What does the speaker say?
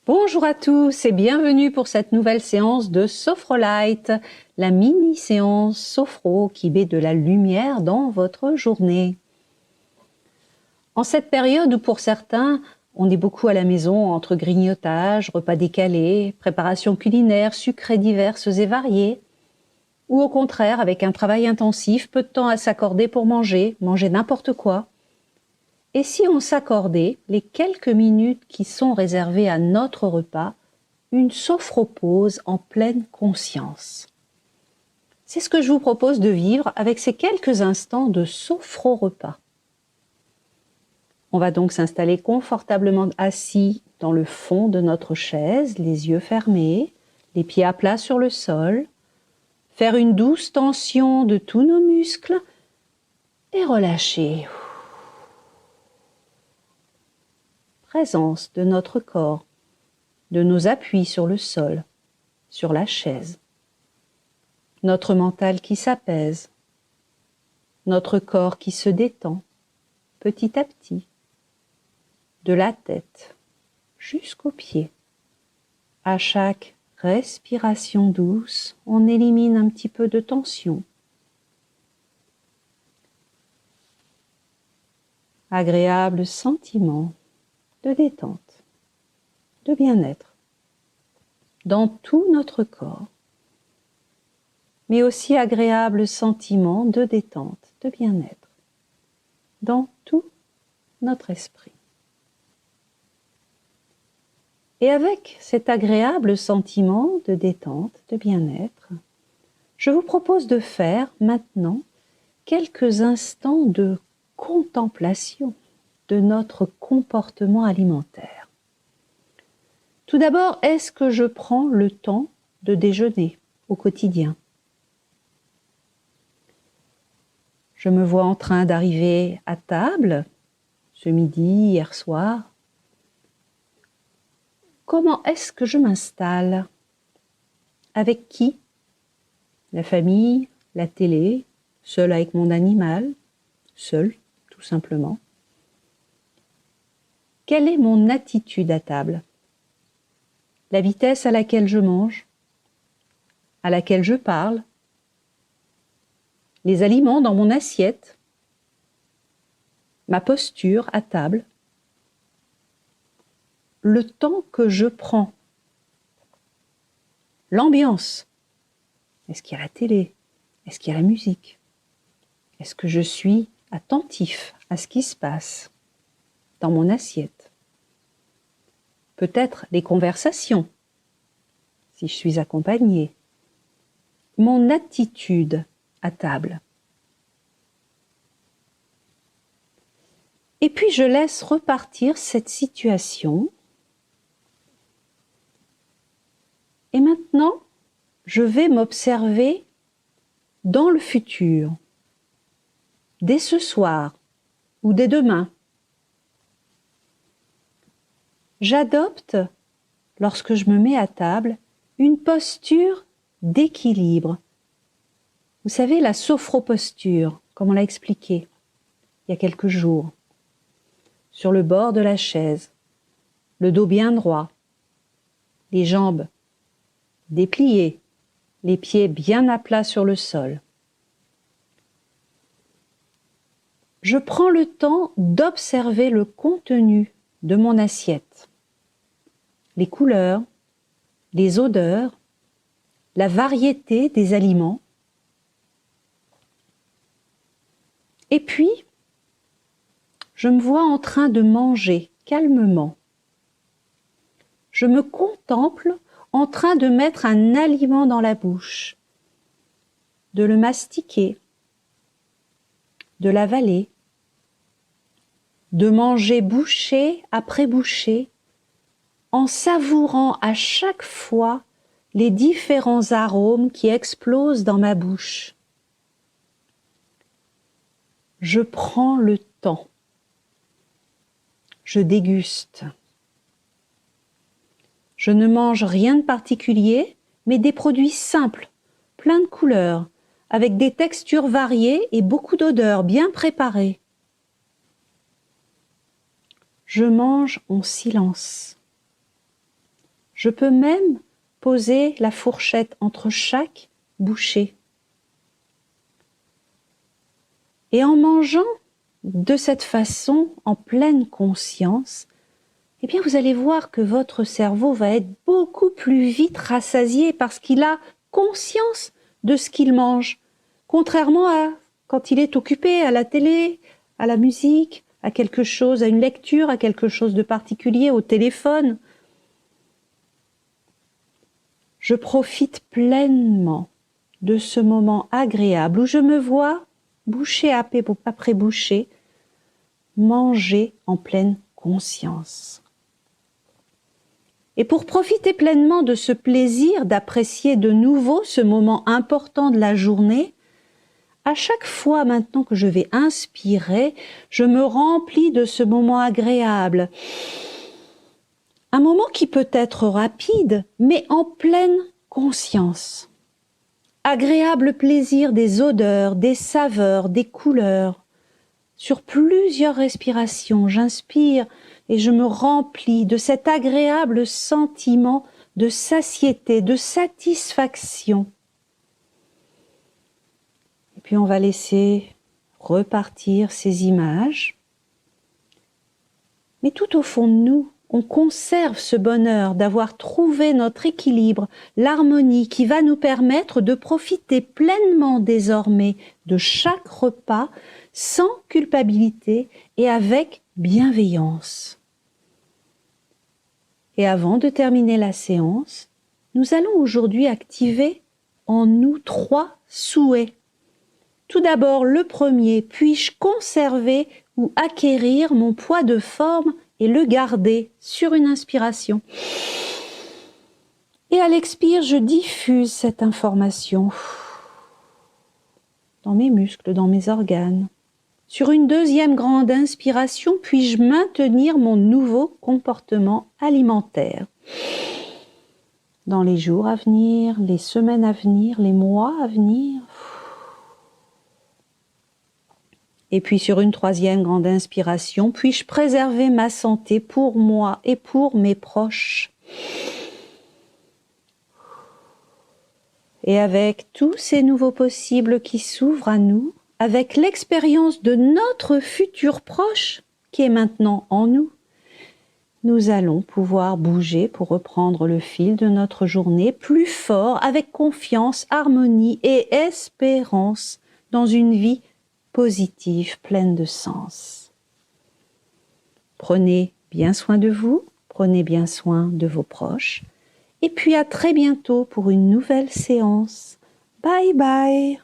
Bonjour à tous et bienvenue pour cette nouvelle séance de Sophrolite, la mini-séance Sophro qui met de la lumière dans votre journée. En cette période où pour certains, on est beaucoup à la maison entre grignotage, repas décalés, préparations culinaires, sucrées diverses et variées, ou au contraire avec un travail intensif, peu de temps à s'accorder pour manger n'importe quoi. Et si on s'accordait, les quelques minutes qui sont réservées à notre repas, une sophropause en pleine conscience? C'est ce que je vous propose de vivre avec ces quelques instants de sophro-repas. On va donc s'installer confortablement assis dans le fond de notre chaise, les yeux fermés, les pieds à plat sur le sol, faire une douce tension de tous nos muscles et relâcher. Présence de notre corps, de nos appuis sur le sol, sur la chaise. Notre mental qui s'apaise, notre corps qui se détend petit à petit, de la tête jusqu'aux pieds. À chaque respiration douce, on élimine un petit peu de tension. Agréable sentiment de détente, de bien-être dans tout notre corps, mais aussi agréable sentiment de détente, de bien-être dans tout notre esprit. Et avec cet agréable sentiment de détente, de bien-être, je vous propose de faire maintenant quelques instants de contemplation de notre comportement alimentaire. Tout d'abord, est-ce que je prends le temps de déjeuner au quotidien? Je me vois en train d'arriver à table, ce midi, hier soir. Comment est-ce que je m'installe? Avec qui? La famille, la télé, seul avec mon animal, seul, tout simplement. Quelle est mon attitude à table? La vitesse à laquelle je mange, à laquelle je parle, les aliments dans mon assiette, ma posture à table, le temps que je prends, l'ambiance. Est-ce qu'il y a la télé? Est-ce qu'il y a la musique? Est-ce que je suis attentif à ce qui se passe dans mon assiette? Peut-être les conversations, si je suis accompagnée. Mon attitude à table. Et puis je laisse repartir cette situation. Et maintenant, je vais m'observer dans le futur, dès ce soir ou dès demain. J'adopte, lorsque je me mets à table, une posture d'équilibre. Vous savez, la sophroposture, comme on l'a expliqué il y a quelques jours, sur le bord de la chaise, le dos bien droit, les jambes dépliées, les pieds bien à plat sur le sol. Je prends le temps d'observer le contenu de mon assiette, les couleurs, les odeurs, la variété des aliments. Et puis, je me vois en train de manger calmement. Je me contemple en train de mettre un aliment dans la bouche, de le mastiquer, de l'avaler, de manger bouchée après bouchée, en savourant à chaque fois les différents arômes qui explosent dans ma bouche. Je prends le temps. Je déguste. Je ne mange rien de particulier, mais des produits simples, pleins de couleurs, avec des textures variées et beaucoup d'odeurs bien préparées. Je mange en silence. Je peux même poser la fourchette entre chaque bouchée. Et en mangeant de cette façon, en pleine conscience, eh bien vous allez voir que votre cerveau va être beaucoup plus vite rassasié parce qu'il a conscience de ce qu'il mange, contrairement à quand il est occupé à la télé, à la musique, à quelque chose, à une lecture, à quelque chose de particulier, au téléphone. Je profite pleinement de ce moment agréable où je me vois, bouchée après bouchée, manger en pleine conscience. Et pour profiter pleinement de ce plaisir d'apprécier de nouveau ce moment important de la journée, à chaque fois maintenant que je vais inspirer, je me remplis de ce moment agréable. Un moment qui peut être rapide, mais en pleine conscience. Agréable plaisir des odeurs, des saveurs, des couleurs. Sur plusieurs respirations, j'inspire et je me remplis de cet agréable sentiment de satiété, de satisfaction. Et puis on va laisser repartir ces images. Mais tout au fond de nous, on conserve ce bonheur d'avoir trouvé notre équilibre, l'harmonie qui va nous permettre de profiter pleinement désormais de chaque repas sans culpabilité et avec bienveillance. Et avant de terminer la séance, nous allons aujourd'hui activer en nous 3 souhaits. Tout d'abord, le premier, puis-je conserver ou acquérir mon poids de forme et le garder sur une inspiration. Et à l'expire, je diffuse cette information dans mes muscles, dans mes organes. Sur une deuxième grande inspiration, puis-je maintenir mon nouveau comportement alimentaire. Dans les jours à venir, les semaines à venir, les mois à venir. Et puis sur une troisième grande inspiration, puis-je préserver ma santé pour moi et pour mes proches. Et avec tous ces nouveaux possibles qui s'ouvrent à nous, avec l'expérience de notre futur proche qui est maintenant en nous, nous allons pouvoir bouger pour reprendre le fil de notre journée plus fort, avec confiance, harmonie et espérance dans une vie positive, pleine de sens. Prenez bien soin de vous, prenez bien soin de vos proches, et puis à très bientôt pour une nouvelle séance. Bye bye!